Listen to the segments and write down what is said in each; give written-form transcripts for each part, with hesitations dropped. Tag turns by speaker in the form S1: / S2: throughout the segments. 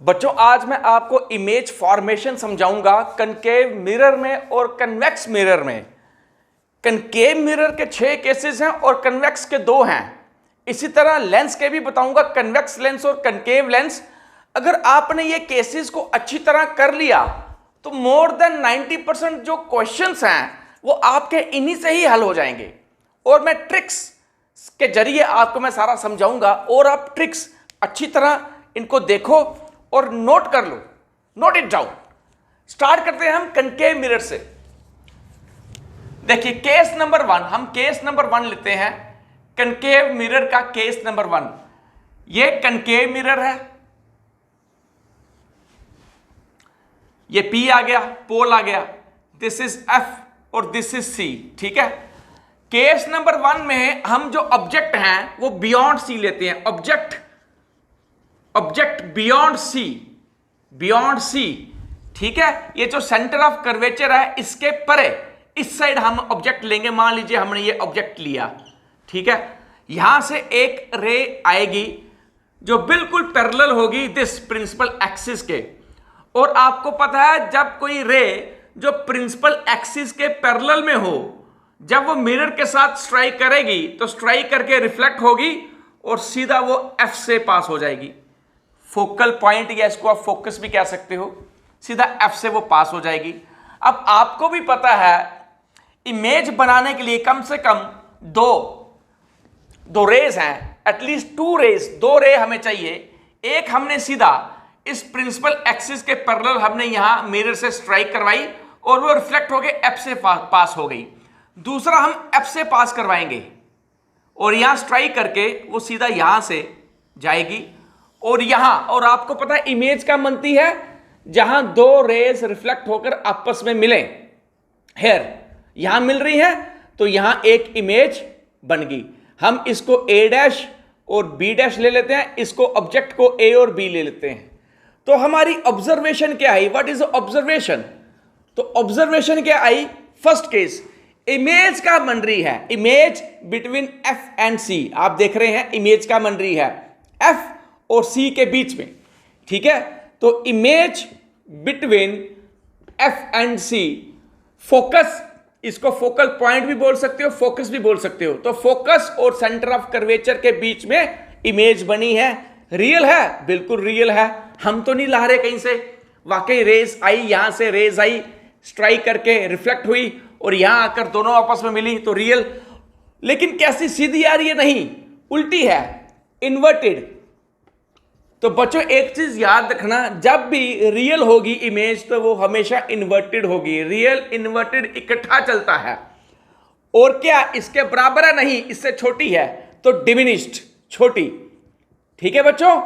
S1: बच्चों आज मैं आपको इमेज फॉर्मेशन समझाऊंगा कनकेव मिरर में और कन्वेक्स मिरर में। कनकेव मिरर के 6 केसेस हैं और कन्वेक्स के 2 हैं। इसी तरह लेंस के भी बताऊंगा, कन्वेक्स लेंस और कनकेव लेंस। अगर आपने ये केसेस को अच्छी तरह कर लिया तो मोर देन 90% जो क्वेश्चंस हैं वो आपके इन्हीं से ही हल हो जाएंगे। और मैं ट्रिक्स के जरिए आपको मैं सारा समझाऊंगा और आप ट्रिक्स अच्छी तरह इनको देखो और नोट कर लो, नोट इट डाउन। स्टार्ट करते हैं हम कनकेव मिरर से। देखिए केस नंबर 1, हम केस नंबर 1 लेते हैं। कनकेव मिरर का केस नंबर 1, ये कनकेव मिरर है, ये P आ गया, पोल आ गया, दिस इज F और दिस इज C। ठीक है, केस नंबर 1 में हम जो ऑब्जेक्ट हैं वो बियॉन्ड C लेते हैं। Object beyond C. ठीक है, ये जो सेंटर ऑफ कर्वेचर है इसके परे इस साइड हम ऑब्जेक्ट लेंगे। मान लीजिए हमने ये ऑब्जेक्ट लिया, ठीक है, यहां से एक रे आएगी जो बिल्कुल पैरेलल होगी दिस प्रिंसिपल एक्सिस के। और आपको पता है जब कोई रे जो प्रिंसिपल एक्सिस के पैरेलल में हो, जब वो मिरर के साथ स्ट्राइक करेगी तो स्ट्राइक करके रिफ्लेक्ट होगी और सीधा वो F से पास हो जाएगी। फोकल पॉइंट या इसको आप फोकस भी कह सकते हो, सीधा F से वो पास हो जाएगी। अब आपको भी पता है इमेज बनाने के लिए कम से कम दो रेज हैं, एटलीस्ट 2 रेज, 2 रे हमें चाहिए। एक हमने सीधा इस प्रिंसिपल एक्सिस के पैरेलल हमने यहां मिरर से स्ट्राइक करवाई और वो रिफ्लेक्ट होके F से पास हो गई। दूसरा हम F से पास करवाएंगे और यहां स्ट्राइक करके वो सीधा यहां से जाएगी और यहां, और आपको पता है इमेज क्या बनती है, जहां 2 रेज रिफ्लेक्ट होकर आपस में मिले, हेयर यहां मिल रही है तो यहां एक इमेज बन गई। हम इसको A' और B' ले लेते हैं, इसको ऑब्जेक्ट को A और B ले लेते हैं। तो हमारी ऑब्जर्वेशन क्या आई, व्हाट इज ऑब्जर्वेशन? तो ऑब्जर्वेशन क्या आई, फर्स्ट केस इमेज का बन रही है, image between F and C। आप देख रहे हैं इमेज का बन रही है F और C के बीच में, ठीक है। तो image between F and C, focus, इसको फोकल पॉइंट भी बोल सकते हो, फोकस भी बोल सकते हो। तो फोकस और सेंटर ऑफ कर्वेचर के बीच में इमेज बनी है। रियल है, बिल्कुल रियल है, हम तो नहीं ला रहे कहीं से। वाकई रेज आई, यहां से रेज आई, स्ट्राइक करके रिफ्लेक्ट हुई और यहां आकर दोनों आपस में मिली, तो रियल। लेकिन कैसी, सीधी आ रही है? नहीं, उल्टी है, इन्वर्टेड। तो बच्चों एक चीज याद रखना, जब भी रियल होगी इमेज तो वो हमेशा इन्वर्टेड होगी। रियल इन्वर्टेड इकट्ठा चलता है। और क्या इसके बराबर है? नहीं, इससे छोटी है तो डिमिनिश्ड, छोटी। ठीक है बच्चों,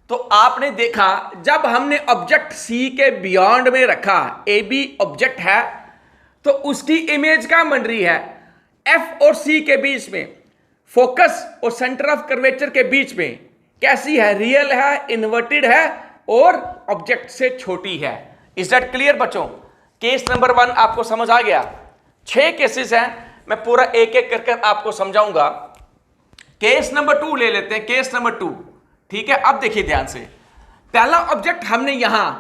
S1: तो आपने देखा जब हमने ऑब्जेक्ट C के बियॉन्ड में रखा, AB ऑब्जेक्ट है, तो उसकी इमेज क्या बन रही है, F और C के बीच में, फोकस और सेंटर ऑफ कर्वेचर के बीच में। कैसी है? रियल है, इन्वर्टेड है और ऑब्जेक्ट से छोटी है। इज दैट क्लियर बच्चों? केस नंबर 1 आपको समझ आ गया। 6 केसेस हैं, मैं पूरा एक एक करके आपको समझाऊंगा। केस नंबर 2 ले लेते हैं, केस नंबर 2। ठीक है, अब देखिए ध्यान से। पहला ऑब्जेक्ट हमने यहां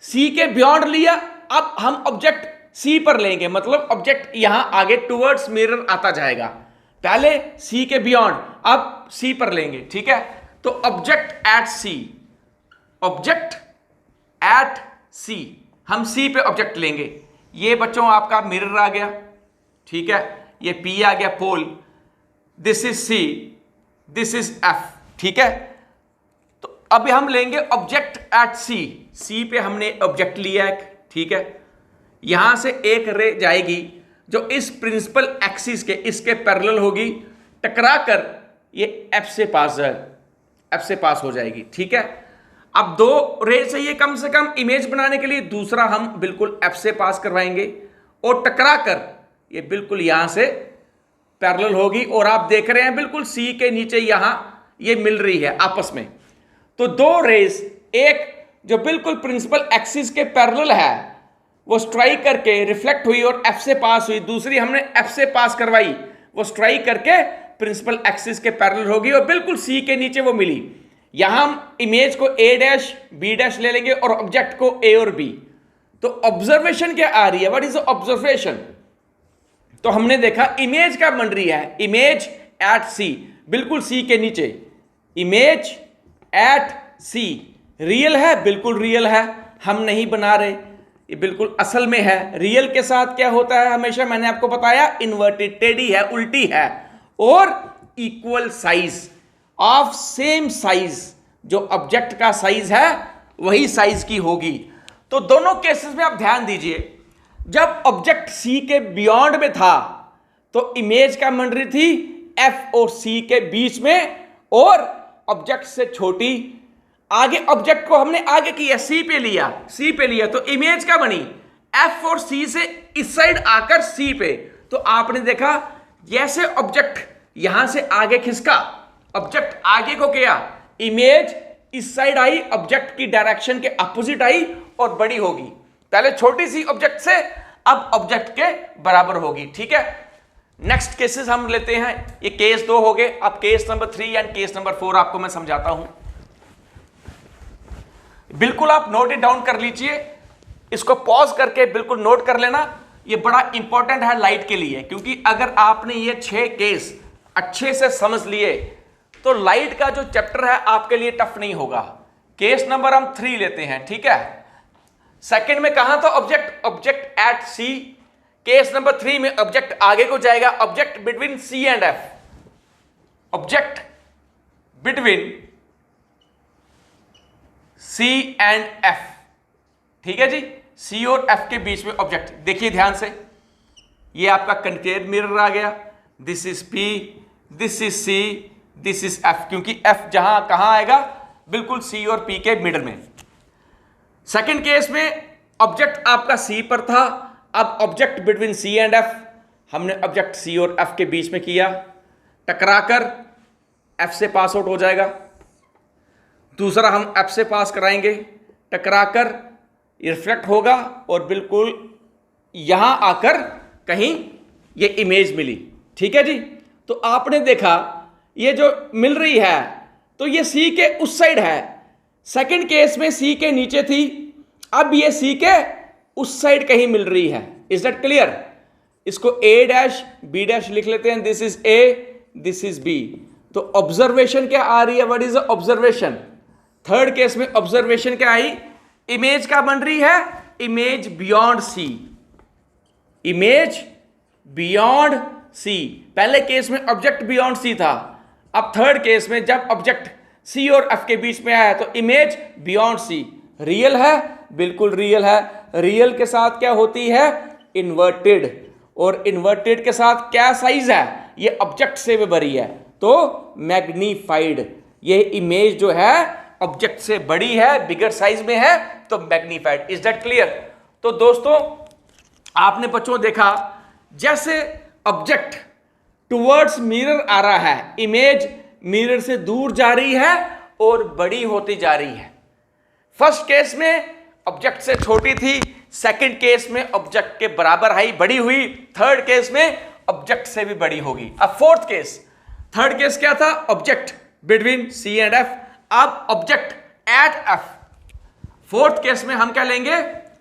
S1: C के बियॉन्ड लिया, अब हम ऑब्जेक्ट C पर लेंगे, मतलब ऑब्जेक्ट यहां आगे टुवर्ड्स मिरर आता जाएगा। पहले C के बियॉन्ड, अब C पर लेंगे। ठीक है, तो ऑब्जेक्ट एट C, हम C पे ऑब्जेक्ट लेंगे। ये बच्चों आपका मिरर आ गया, ठीक है, ये P आ गया, pole, this is C, this is F। ठीक है, तो अब हम लेंगे ऑब्जेक्ट एट C पे हमने ऑब्जेक्ट लिया एक, ठीक है। यहां से एक रे जाएगी जो इस प्रिंसिपल एक्सिस के, इसके पैरेलल होगी, टकरा कर ये F से पास हो जाएगी। ठीक है, अब 2 रे चाहिए कम से कम इमेज बनाने के लिए, दूसरा हम बिल्कुल F से पास करवाएंगे और टकरा कर ये बिल्कुल यहां से पैरेलल होगी और आप देख रहे हैं बिल्कुल C के नीचे यहां ये मिल रही है आपस में। तो 2 रेज, एक जो बिल्कुल प्रिंसिपल एक्सिस के पैरेलल है वो स्ट्राइक करके रिफ्लेक्ट हुई और F से पास हुई, दूसरी हमने F से पास करवाई, वो स्ट्राइक करके प्रिंसिपल एक्सिस के पैरेलल होगी और बिल्कुल C के नीचे वो मिली। यहां हम इमेज को ए डैश बी डैश ले लेंगे और ऑब्जेक्ट को ए और बी। तो ऑब्जर्वेशन क्या आ रही है, व्हाट इज ऑब्जर्वेशन? तो हमने देखा इमेज क्या बन रही है, इमेज एट सी, बिल्कुल सी के नीचे, इमेज एट सी रियल है, बिल्कुल रियल है, हम नहीं बना रहे, ये बिल्कुल असल में है। रियल के साथ क्या होता है हमेशा, मैंने आपको बताया, इन्वर्टेड, टेढ़ी है, उल्टी है, और equal size of same size, जो ऑब्जेक्ट का साइज है वही साइज की होगी। तो दोनों केसेस में आप ध्यान दीजिए, जब ऑब्जेक्ट सी के बियॉन्ड में था तो इमेज क्या बन रही थी एफ और सी के बीच में, और ऑब्जेक्ट से छोटी, आगे ऑब्जेक्ट को हमने आगे किया, सी पे लिया, तो इमेज क्या बनी एफ और सी से इस साइड आकर सी पे। तो आपने देखा जैसे ऑब्जेक्ट यहां से आगे खिसका, ऑब्जेक्ट आगे को किया, इमेज इस साइड आई, ऑब्जेक्ट की डायरेक्शन के अपोजिट आई और बड़ी होगी। पहले छोटी सी ऑब्जेक्ट से अब ऑब्जेक्ट के बराबर होगी। ठीक है, नेक्स्ट केसेस हम लेते हैं, ये केस 2 हो गए। अब case number 3 and case number 4 आपको मैं समझाता हूं, बिल्कुल आप नोट इट डाउन कर लीजिए, इसको पॉज करके बिल्कुल नोट कर लेना, ये बड़ा इंपॉर्टेंट है लाइट के लिए, क्योंकि अगर आपने ये 6 केस अच्छे से समझ लिए तो लाइट का जो चैप्टर है आपके लिए टफ नहीं होगा। केस नंबर हम 3 लेते हैं। ठीक है, सेकंड में कहां था object at C, case number 3 में ऑब्जेक्ट आगे को जाएगा, object between C and F, object between C and F. ठीक है जी, सी और एफ के बीच में ऑब्जेक्ट, देखिए ध्यान से, ये आपका कंकेव मिरर आ गया, this is P, this is C, this is F, क्योंकि एफ जहां कहां आएगा, बिल्कुल सी और पी के मिडल में। सेकंड केस में ऑब्जेक्ट आपका सी पर था, अब object between C and F, हमने ऑब्जेक्ट सी और एफ के बीच में किया, टकराकर एफ से पास आउट हो जाएगा। दूसरा हम एफ से पास कराएंगे, टकराकर रिफ्लेक्ट होगा और बिल्कुल यहां आकर कहीं ये इमेज मिली। ठीक है जी, तो आपने देखा ये जो मिल रही है तो ये सी के उस साइड है, सेकंड केस में सी के नीचे थी, अब ये सी के उस साइड कहीं मिल रही है। Is that clear? इसको ए डैश बी डैश लिख लेते हैं, this is A, this is B. तो ऑब्जर्वेशन क्या आ रही है, what is observation? Third case में ऑब्जर्वेशन क्या आई, इमेज क्या बन रही है, image beyond C, image beyond C. पहले केस में ऑब्जेक्ट बियॉन्ड सी था, अब थर्ड केस में जब ऑब्जेक्ट सी और एफ के बीच में आया तो इमेज बियॉन्ड सी। रियल है, बिल्कुल रियल है, रियल के साथ क्या होती है, इन्वर्टेड, और इन्वर्टेड के साथ क्या साइज है, ये ऑब्जेक्ट से भी बड़ी है तो मैग्नीफाइड। ये इमेज जो है ऑब्जेक्ट से बड़ी है, बिगर साइज में है तो मैग्नीफाइड। Is that clear? तो दोस्तों आपने बच्चों देखा जैसे ऑब्जेक्ट टुवर्ड्स मिरर आ रहा है, इमेज मिरर से दूर जा रही है और बड़ी होती जा रही है। फर्स्ट केस में ऑब्जेक्ट से छोटी थी, सेकंड केस में ऑब्जेक्ट के बराबर आई, बड़ी हुई, थर्ड केस में ऑब्जेक्ट से भी बड़ी होगी। अब फोर्थ केस, थर्ड केस क्या था, object between C and F, अब object at F. Fourth case में हम क्या लेंगे,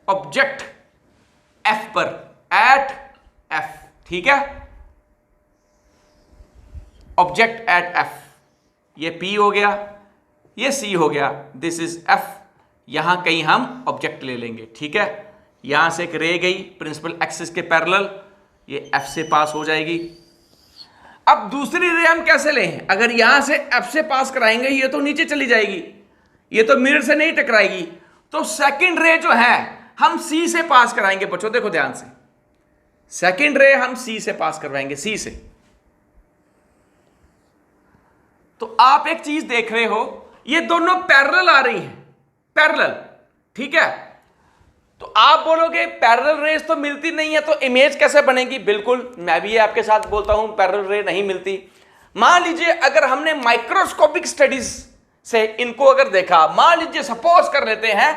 S1: ऑब्जेक्ट एफ पर, एट एफ। ठीक है, ऑब्जेक्ट एट एफ, ये पी हो गया, ये सी हो गया, दिस इज एफ, यहां कहीं हम ऑब्जेक्ट ले लेंगे। ठीक है, यहां से एक रे गई प्रिंसिपल एक्सिस के पैरेलल, ये एफ से पास हो जाएगी। अब दूसरी रे हम कैसे लें, अगर यहां से एफ से पास कराएंगे ये तो नीचे चली जाएगी, ये तो मिरर से नहीं टकराएगी, तो सेकंड रे जो है हम सी से पास कराएंगे। बच्चों देखो ध्यान से, सेकंड रे हम सी से पास करवाएंगे, सी से। तो आप एक चीज देख रहे हो, ये दोनों पैरेलल आ रही हैं, पैरेलल। ठीक है, तो आप बोलोगे पैरेलल रेज तो मिलती नहीं है तो इमेज कैसे बनेगी? बिल्कुल, मैं भी आपके साथ बोलता हूं पैरेलल रे नहीं मिलती। मान लीजिए अगर हमने माइक्रोस्कोपिक स्टडीज से इनको अगर देखा, मान लीजिए सपोज कर लेते हैं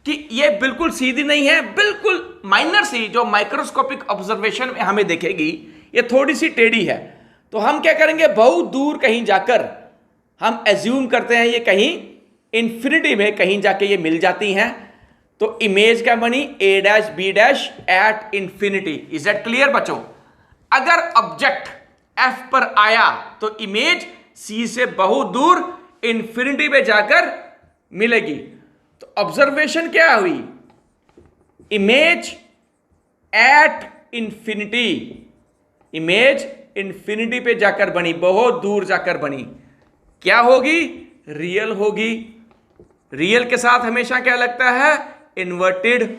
S1: कि ये बिल्कुल सीधी नहीं है, बिल्कुल माइनर सी जो माइक्रोस्कोपिक ऑब्जर्वेशन में हमें दिखेगी ये थोड़ी सी टेढ़ी है, तो हम क्या करेंगे, बहुत दूर कहीं जाकर हम एज्यूम करते हैं ये कहीं इंफिनिटी में कहीं जाके ये मिल जाती हैं, तो इमेज क्या बनी a dash b dash at infinity. Is that clear बच्चों? अगर ऑब्जेक्ट f पर आया तो इमेज c से बहुत दूर इंफिनिटी पे जाकर मिलेगी। तो ऑब्जर्वेशन क्या हुई? Image at infinity, image infinity पे जाकर बनी, बहुत दूर जाकर बनी। क्या होगी? रियल होगी। रियल के साथ हमेशा क्या लगता है? इन्वर्टेड।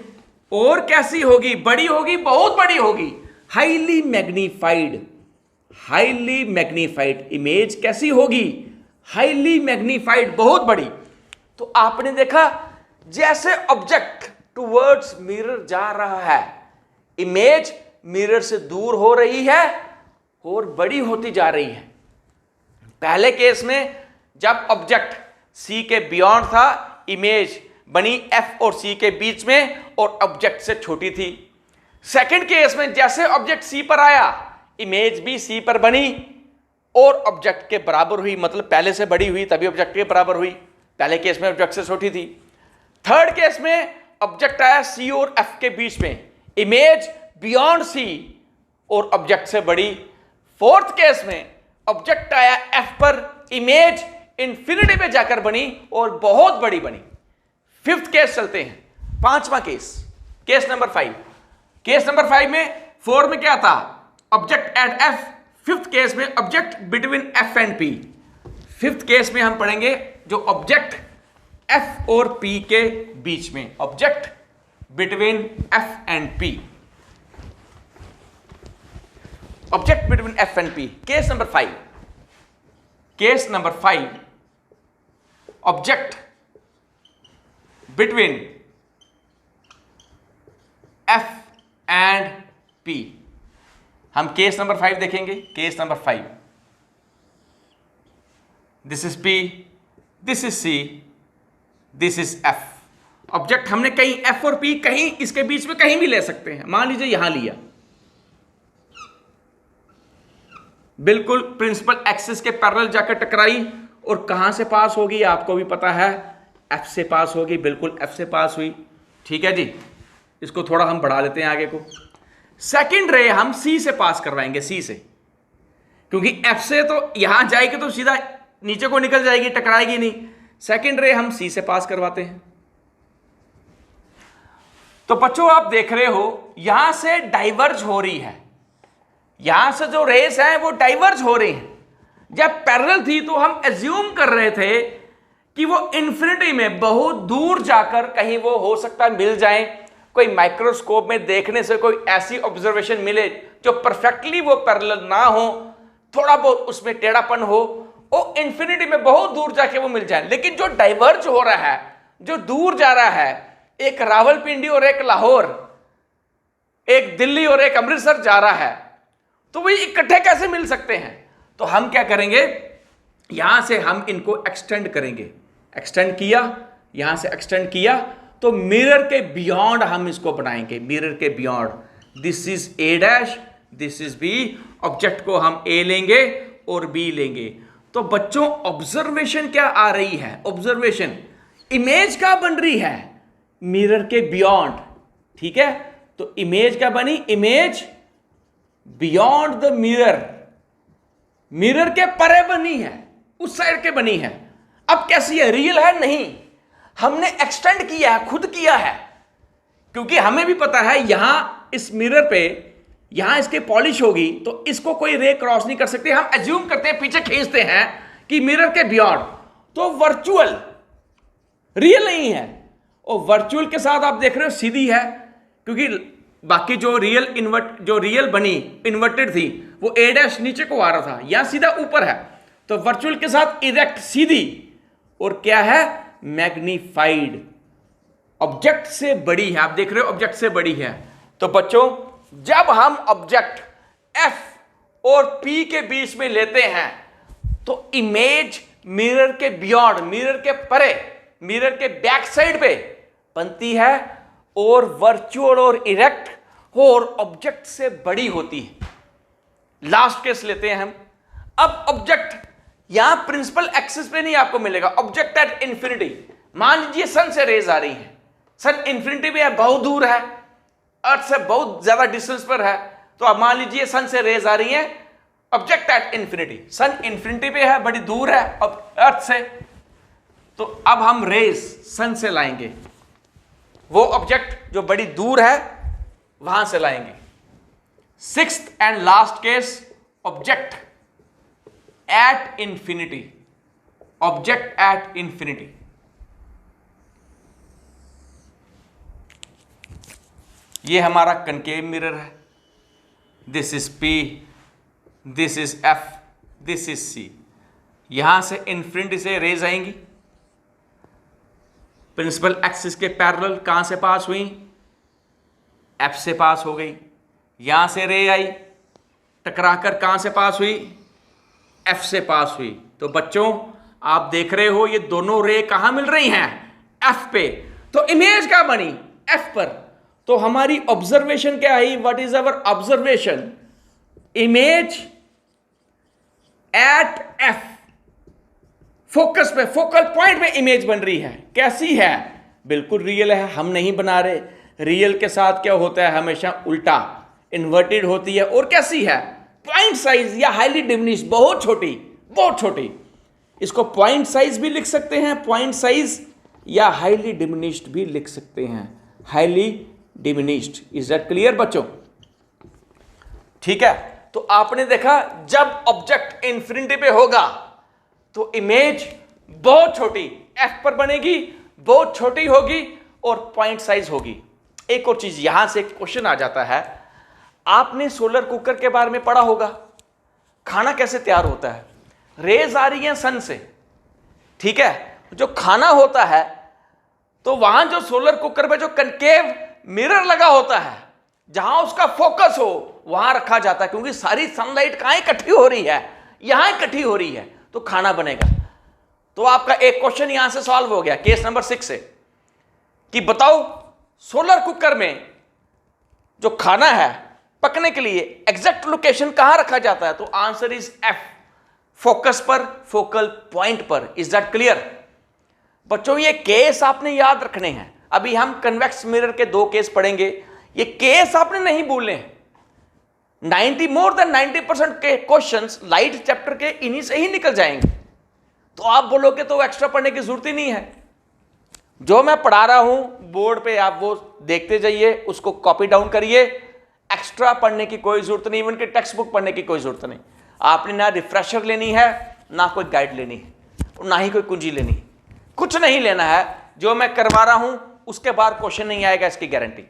S1: और कैसी होगी? बड़ी होगी, बहुत बड़ी होगी, highly magnified. Highly magnified image कैसी होगी? हाईली मैग्नीफाइड, बहुत बड़ी। तो आपने देखा जैसे ऑब्जेक्ट टुवर्ड्स मिरर जा रहा है, इमेज मिरर से दूर हो रही है और बड़ी होती जा रही है। पहले केस में जब ऑब्जेक्ट C के बियॉन्ड था, इमेज बनी F और C के बीच में और ऑब्जेक्ट से छोटी थी। सेकंड केस में जैसे ऑब्जेक्ट C पर आया, इमेज भी C पर बनी और ऑब्जेक्ट के बराबर हुई, मतलब पहले से बड़ी हुई तभी ऑब्जेक्ट के बराबर हुई। पहले केस में ऑब्जेक्ट से छोटी थी। थर्ड केस में ऑब्जेक्ट आया C और F के बीच में, इमेज बियॉन्ड C और ऑब्जेक्ट से बड़ी। फोर्थ केस में ऑब्जेक्ट आया F पर, इमेज इंफिनिटी पे जाकर बनी और बहुत बड़ी बनी। फिफ्थ केस चलते हैं, पांचवा case, case number 5। Case number 5 में 4 में क्या था? Object at F। Fifth case में object between F and P। Fifth case में हम पढ़ेंगे जो ऑब्जेक्ट F और P के बीच में, object between F and P, object between F and P। Case number 5, case number 5, object between F and P। हम case number 5 देखेंगे। Case number 5, this is P, this is C, this is F। Object हमने कहीं F और P कहीं इसके बीच में कहीं भी ले सकते हैं। मान लीजिए यहां लिया, बिल्कुल प्रिंसिपल एक्सिस के पैरेलल जाकर टकराई और कहां से पास होगी आपको भी पता है, F से पास होगी, बिल्कुल F से पास हुई। ठीक है जी, इसको थोड़ा हम बढ़ा लेते हैं आगे को। सेकंड रे हम C से पास करवाएंगे, C से, क्योंकि F से तो यहां जाएगी तो सीधा नीचे को निकल जाएगी, टकराएगी नहीं। सेकंड रे हम C से पास करवाते हैं। तो बच्चों आप देख रहे हो यहां से डाइवर्ज हो रही है, यहां से जो रेस है वो डाइवर्ज हो रही है। जब पैरेलल थी तो हम एज्यूम कर रहे थे कि वो इंफिनिटी में बहुत दूर जाकर कहीं वो हो सकता है मिल जाए, कोई माइक्रोस्कोप में देखने से कोई ऐसी ऑब्जर्वेशन मिले जो परफेक्टली वो पैरेलल ना हो, थोड़ा बहुत उसमें टेढ़ापन हो, वो इंफिनिटी में बहुत दूर जाके वो मिल जाए। लेकिन जो डाइवर्ज हो रहा है, जो दूर जा रहा है, एक रावलपिंडी और एक लाहौर, एक दिल्ली और एक अमृतसर जा रहा है, तो वो इकट्ठे कैसे मिल सकते हैं? तो हम क्या करेंगे, यहां से हम इनको एक्सटेंड करेंगे। एक्सटेंड किया, यहां से एक्सटेंड किया तो मिरर के बियॉन्ड हम इसको बनाएंगे, मिरर के beyond. This is A dash, this is B। Object को हम A लेंगे और B लेंगे। तो बच्चों ऑब्जर्वेशन क्या आ रही है? ऑब्जर्वेशन इमेज क्या बन रही है? मिरर के बियॉन्ड। ठीक है, तो इमेज क्या बनी? Image beyond the mirror, mirror के परे बनी है, उस साइड के बनी है। अब कैसी है? रियल है? नहीं, हमने एक्सटेंड किया है, खुद किया है, क्योंकि हमें भी पता है यहां इस मिरर पे यहां इसके पॉलिश होगी तो इसको कोई रे क्रॉस नहीं कर सकती। हम एज्यूम करते हैं, पीछे खींचते हैं कि मिरर के बियॉन्ड, तो वर्चुअल, रियल नहीं है। और वर्चुअल के साथ आप देख रहे हो सीधी है, क्योंकि बाकी जो रियल बनी इन्वर्टेड थी वो A डैश नीचे को आ रहा था, यहां सीधा ऊपर है। तो वर्चुअल के साथ इरेक्ट, सीधी, और क्या है? मैग्नीफाइड, ऑब्जेक्ट से बड़ी है। आप देख रहे हो ऑब्जेक्ट से बड़ी है। तो बच्चों जब हम ऑब्जेक्ट F और P के बीच में लेते हैं तो इमेज मिरर के बियॉन्ड, मिरर के परे, मिरर के बैक साइड पे बनती है और वर्चुअल और इरेक्ट और ऑब्जेक्ट से बड़ी होती है। लास्ट केस लेते हैं हम। अब ऑब्जेक्ट यहां प्रिंसिपल एक्सिस पे नहीं आपको मिलेगा। ऑब्जेक्ट एट इंफिनिटी, मान लीजिए सन से रेज आ रही है, सन इंफिनिटी पे है, बहुत दूर है, अर्थ से बहुत ज्यादा डिस्टेंस पर है, तो अब मान लीजिए सन से रेज आ रही है, object at infinity, sun infinity पे है, बड़ी दूर है अर्थ से, तो अब हम रेज सन से लाएंगे, वो ऑब्जेक्ट जो बड़ी दूर है वहां से लाएंगे। Sixth and last case, object at infinity, object at infinity. ये हमारा कनकेव मिरर है, this is P, this is F, this is C। यहां से इंफिनिटी से रेज आएंगी, प्रिंसिपल एक्सिस के पैरेलल कहां से पास हुई, F से पास हो गई। यहां से रे आई, टकराकर कहां से पास हुई, F से पास हुई। तो बच्चों आप देख रहे हो ये दोनों रे कहां मिल रही हैं, F पे, तो इमेज क्या बनी, F पर। तो हमारी ऑब्जर्वेशन क्या है, what is our observation, image at F, focus पे, फोकल पॉइंट में इमेज बन रही है। कैसी है, बिल्कुल रियल है, हम नहीं बना रहे। रियल के साथ क्या होता है, हमेशा उल्टा, इन्वर्टेड होती है। और कैसी है, पॉइंट साइज या हाईली डिमिनिश्ड, बहुत छोटी, बहुत छोटी। इसको पॉइंट साइज भी लिख सकते हैं, पॉइंट साइज, या हाईली डिमिनिश्ड भी लिख सकते हैं, highly diminished. Is that clear बच्चों? ठीक है, तो आपने देखा जब ऑब्जेक्ट इंफिनिटी पे होगा तो इमेज बहुत छोटी F पर बनेगी, बहुत छोटी होगी और पॉइंट साइज होगी। एक और चीज, यहां से क्वेश्चन आ जाता है, आपने सोलर कुकर के बारे में पढ़ा होगा, खाना कैसे तैयार होता है, रेज आ रही है सन से, ठीक है, जो खाना होता है तो वहां जो सोलर कुकर पे जो कनकेव मिरर लगा होता है, जहां उसका फोकस हो वहां रखा जाता है, क्योंकि सारी सनलाइट कहां इकट्ठी हो रही है, यहां इकट्ठी हो रही है, तो खाना बनेगा। तो आपका एक क्वेश्चन यहां से सॉल्व हो गया केस नंबर 6 से, कि बताओ सोलर कुकर में जो खाना है पकने के लिए एग्जैक्ट लोकेशन कहां रखा जाता है, तो आंसर इज F, फोकस पर, फोकल पॉइंट पर। इज दैट क्लियर बच्चों? ये केस आपने याद रखने हैं। अभी हम कन्वेक्स मिरर के 2 केस पढ़ेंगे, ये केस आपने नहीं भूलने हैं। 90% के क्वेश्चंस लाइट चैप्टर के इन्हीं से ही निकल जाएंगे। तो आप बोलोगे तो एक्स्ट्रा पढ़ने की जरूरत ही नहीं है, जो मैं पढ़ा रहा हूं बोर्ड पे आप वो देखते जाइए, उसको कॉपी डाउन करिए, एक्स्ट्रा पढ़ने की कोई जरूरत नहीं, इवन कि टेक्स्ट बुक पढ़ने की कोई जरूरत नहीं। आपने ना रिफ्रेशर लेनी है, ना कोई गाइड लेनी है, ना ही कोई कुंजी लेनी है, कुछ नहीं लेना है। जो मैं करवा रहा हूं उसके बाद क्वेश्चन नहीं आएगा, इसकी गारंटी।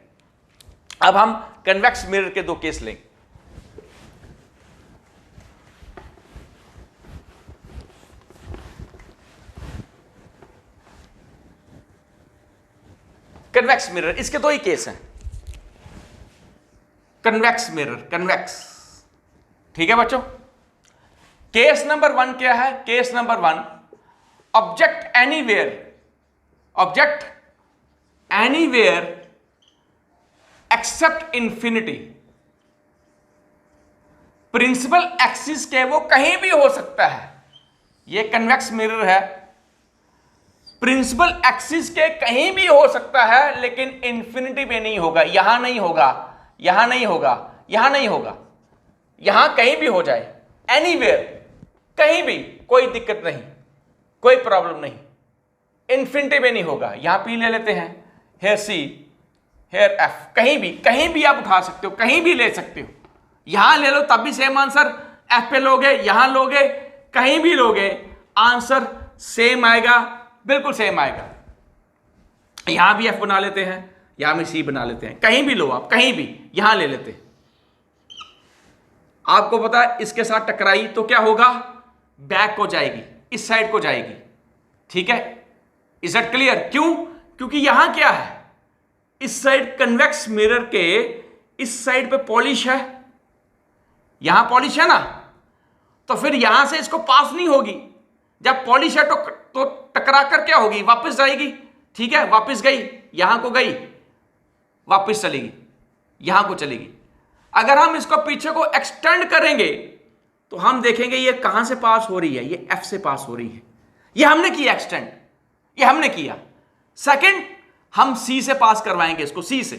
S1: अब हम कन्वेक्स मिरर के 2 केस लेंगे। कन्वेक्स मिरर, इसके 2 ही केस हैं, कन्वेक्स मिरर, कन्वेक्स, ठीक है बच्चों। केस नंबर 1 क्या है, case number 1, object anywhere, object anywhere except infinity, principal axis के वो कहीं भी हो सकता है। ये कन्वेक्स मिरर है, प्रिंसिपल एक्सिस के कहीं भी हो सकता है, लेकिन इंफिनिटी पे नहीं होगा, यहां नहीं होगा, यहां नहीं होगा, यहां नहीं होगा, यहां कहीं भी हो जाए, एनीवेयर, कहीं भी, कोई दिक्कत नहीं, कोई प्रॉब्लम नहीं, इंफिनिटी पे नहीं होगा। यहां P ले लेते हैं, हेयर C, हेयर F, कहीं भी आप उठा सकते हो, कहीं भी ले सकते हो, यहां ले लो तब भी सेम आंसर, F पे लोगे, यहां लोगे, कहीं भी लोगे, आंसर सेम आएगा, बिल्कुल सेम आएगा। यहां भी F बना लेते हैं, यहां भी C बना लेते हैं, कहीं भी लो आप, कहीं भी, यहां ले लेते हैं। आपको पता है इसके साथ टकराई तो क्या होगा, बैक को जाएगी, इस साइड को जाएगी, ठीक है। Is that clear? क्यों? क्योंकि यहां क्या है, इस साइड कन्वेक्स मिरर के इस साइड पे पॉलिश है, यहां पॉलिश है ना, तो फिर यहां से इसको पास नहीं होगी। जब पॉलिश है तो टकरा कर क्या होगी, वापस जाएगी, ठीक है, वापस गई, यहां को गई, वापस चलेगी, यहां को चलेगी। अगर हम इसको पीछे को एक्सटेंड करेंगे तो हम देखेंगे ये कहां से पास हो रही है, ये एफ से पास हो रही है। ये हमने किया एक्सटेंड, ये हमने किया। सेकंड हम सी से पास करवाएंगे इसको, सी से,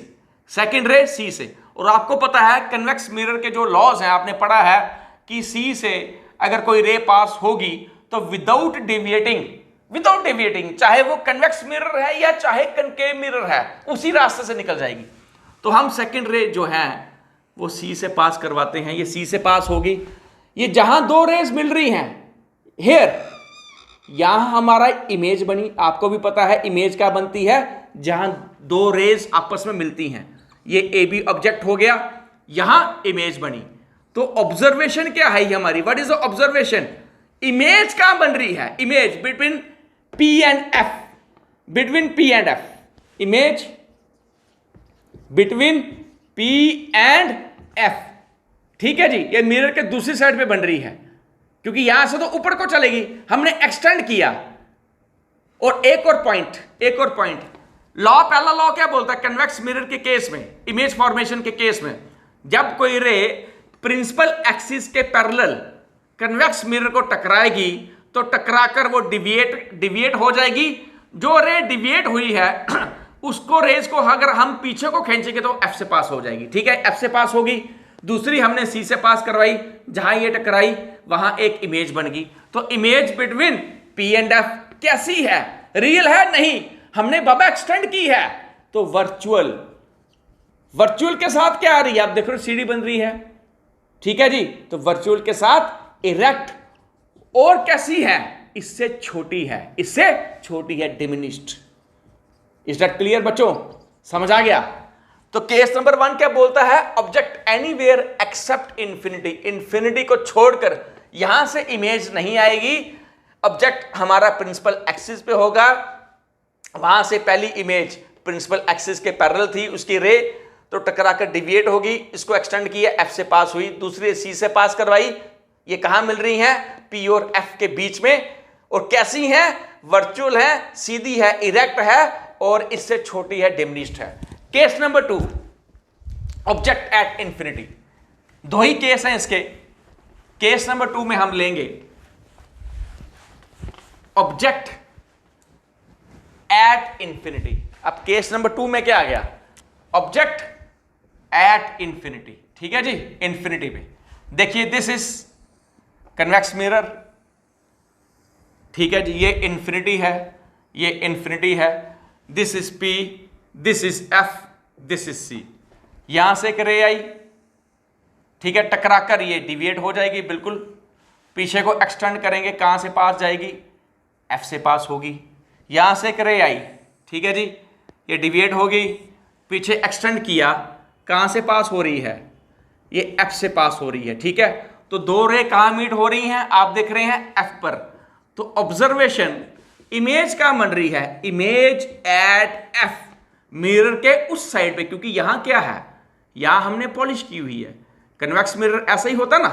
S1: सेकंड रे सी से। और आपको पता है कन्वेक्स मिरर के जो लॉज हैं, आपने पढ़ा है कि सी से अगर कोई रे पास होगी तो विदाउट डेविएटिंग, चाहे वो कन्वेक्स मिरर है या चाहे कनकेव मिरर है, उसी रास्ते से निकल जाएगी। तो हम सेकंड रे जो है वो सी से पास करवाते हैं। ये सी से पास होगी। ये जहां दो रेज मिल रही हैं, हेयर, यहां हमारा इमेज बनी। आपको भी पता है इमेज क्या बनती है, जहां दो रेज आपस में मिलती हैं। ये ए बी ऑब्जेक्ट हो गया, यहां इमेज बनी। तो ऑब्जर्वेशन क्या है हमारी, what is the observation? Image कहां बन रही है? Image between P and F, between P and F, image between P and F. ठीक है जी, ये मिरर के दूसरी साइड पे बन रही है, क्योंकि यहां से तो ऊपर को चलेगी, हमने एक्सटेंड किया। और एक और पॉइंट, लॉ, पहला लॉ क्या बोलता है कन्वेक्स मिरर के केस में, इमेज फॉर्मेशन के केस में, जब कोई रे प्रिंसिपल एक्सिस के पैरेलल कन्वेक्स मिरर को टकराएगी तो टकराकर वो डिविएट हो जाएगी। जो रे डिविएट हुई है उसको, रेज को अगर हम पीछे को खींचेंगे तो एफ से पास हो जाएगी। ठीक है, एफ से पास होगी। दूसरी हमने सी से पास करवाई, जहां ये टकराई वहां एक इमेज बन गई। तो image between P and F कैसी है, रियल है? नहीं, हमने बाबा एक्सटेंड की है। तो वर्चुअल के साथ क्या आ रही है, आप देख रहे हो सीढ़ी बन रही है। ठीक है जी, तो वर्चुअल के साथ इरेक्ट। और कैसी है? इससे छोटी है, डिमिनिश्ड। इज दैट क्लियर बच्चों? समझ आ गया? तो केस नंबर 1 क्या बोलता है? Object anywhere except infinity, infinity को छोड़कर यहां से इमेज नहीं आएगी। ऑब्जेक्ट हमारा प्रिंसिपल एक्सिस पे होगा, वहां से पहली इमेज प्रिंसिपल एक्सिस के पैरेलल थी, उसकी रे तो टकराकर डिविएट होगी। इसको एक्सटेंड किया, एफ से पास हुई, दूसरी सी से पास करवाई। ये कहां मिल रही हैं? पी और एफ के बीच में। और कैसी हैं? वर्चुअल है, सीधी है, इरेक्ट है, और इससे छोटी है, डिमिनिश्ड है। Case number 2, object at infinity. दो ही केस हैं इसके। केस नंबर 2 में हम लेंगे ऑब्जेक्ट एट इंफिनिटी। अब केस नंबर 2 में क्या आ गया? Object at infinity. ठीक है जी, इंफिनिटी पे देखिए, दिस इज कन्वेक्स मिरर। ठीक है जी, ये इंफिनिटी है, ये इंफिनिटी है। This is P, this is F, this is C. यहां से एक रे आई, ठीक है, टकराकर ये डिविएट हो जाएगी बिल्कुल। पीछे को एक्सटेंड करेंगे, कहां से पास जाएगी? एफ से पास होगी। यहां से एक रे आई, ठीक है जी, ये डिविएट होगी, पीछे एक्सटेंड किया, कहां से पास हो रही है? ये एफ से पास हो रही है। ठीक है, तो दो रे कहां मीट हो रही हैं? आप देख रहे हैं एफ पर। तो ऑब्जर्वेशन, इमेज कहां बन रही है? इमेज एट एफ, मिरर के उस साइड पे, क्योंकि यहां क्या है, यहां हमने पॉलिश की हुई है। कन्वेक्स मिरर ऐसा ही होता ना,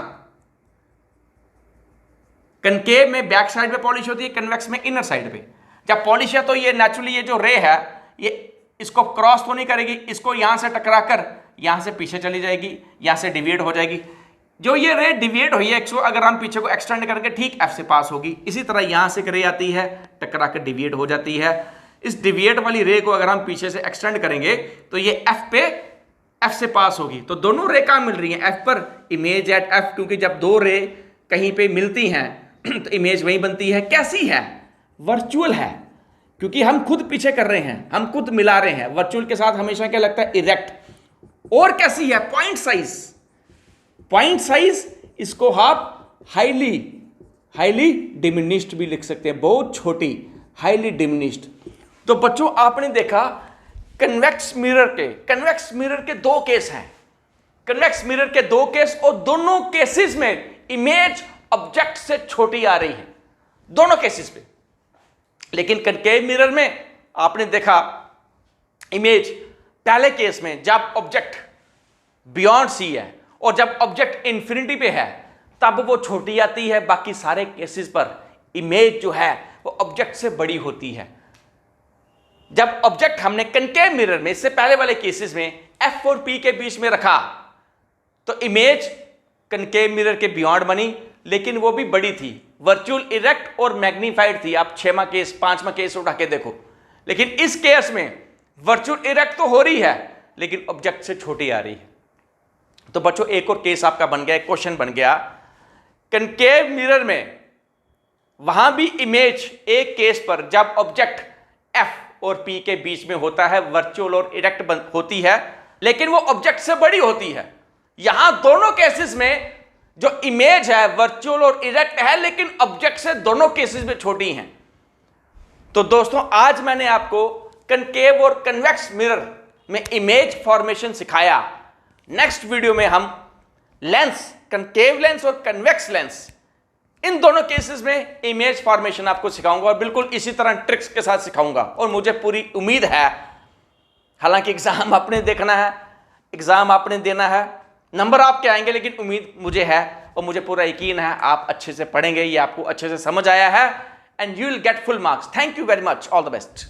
S1: कनकेव में बैक साइड पे पॉलिश होती है, कन्वेक्स में इनर साइड पे। जब पॉलिश है तो ये नेचुरली ये जो रे है ये इसको क्रॉस तो नहीं करेगी, इसको यहां से टकराकर यहां से पीछे चली जाएगी, यहां से डिविएट हो जाएगी। जो ये रे डिविएट हुई है, अगर हम पीछे को एक्सटेंड करके ठीक एफ से पास होगी। इसी तरह यहां से एक रे आती है, टकराकर डिविएट हो जाती है। इस डिविएट वाली रे को अगर हम पीछे से एक्सटेंड करेंगे तो ये एफ से पास होगी। तो दोनों रे कहां मिल रही हैं? एफ पर, इमेज एट एफ, क्योंकि जब दो रे कहीं पे मिलती हैं तो इमेज वहीं बनती है। कैसी है? वर्चुअल है, क्योंकि हम खुद पीछे कर रहे हैं, हम खुद मिला रहे हैं। वर्चुअल के साथ हमेशा क्या लगता है? इरेक्ट। और कैसी है? पॉइंट साइज, इसको आप हाईली डिमिनिश्ड भी लिख सकते हैं, बहुत छोटी, हाईली डिमिनिश्ड। तो बच्चों आपने देखा कन्वेक्स मिरर के दो केस हैं, कन्वेक्स मिरर के दो केस, और दोनों केसेस में इमेज ऑब्जेक्ट से छोटी आ रही है, दोनों केसेस पे। लेकिन कनकेव मिरर में आपने देखा इमेज पहले केस में जब ऑब्जेक्ट बियॉन्ड सी है, और जब ऑब्जेक्ट इंफिनिटी पे है तब वो छोटी आती है। बाकी सारे केसेस पर इमेज जो है वो ऑब्जेक्ट से बड़ी होती है। जब ऑब्जेक्ट हमने कनकेव मिरर में, इससे पहले वाले केसेस में, एफ और पी के बीच में रखा तो इमेज कनकेव मिरर के बियॉन्ड बनी, लेकिन वो भी बड़ी थी, वर्चुअल इरेक्ट और मैग्नीफाइड थी। आप 6वां केस 5वां केस उठा के देखो, लेकिन इस केस में वर्चुअल इरेक्ट तो हो रही है लेकिन ऑब्जेक्ट से छोटी आ रही है। तो बच्चों एक और केस आपका बन गया, एक क्वेश्चन बन गया, कनकेव मिरर में वहां भी इमेज एक केस पर जब ऑब्जेक्ट एफ और पी के बीच में होता है, वर्चुअल और इरेक्ट होती है, लेकिन वो ऑब्जेक्ट से बड़ी होती है। यहां दोनों केसेस में जो इमेज है वर्चुअल और इरेक्ट है, लेकिन ऑब्जेक्ट से दोनों केसेस में छोटी हैं। तो दोस्तों आज मैंने आपको कनकेव और कन्वेक्स मिरर में इमेज फॉर्मेशन सिखाया। नेक्स्ट वीडियो में हम लेंस, कनकेव लेंस और कन्वेक्स लेंस, इन दोनों केसेस में इमेज फॉर्मेशन आपको सिखाऊंगा और बिल्कुल इसी तरह ट्रिक्स के साथ सिखाऊंगा। और मुझे पूरी उम्मीद है, हालांकि एग्जाम आपने देखना है, एग्जाम आपने देना है, नंबर आपके आएंगे, लेकिन उम्मीद मुझे है और मुझे पूरा यकीन है आप अच्छे से पढ़ेंगे, ये आपको अच्छे से समझ आया है, and you will get full marks. Thank you very much, all the best.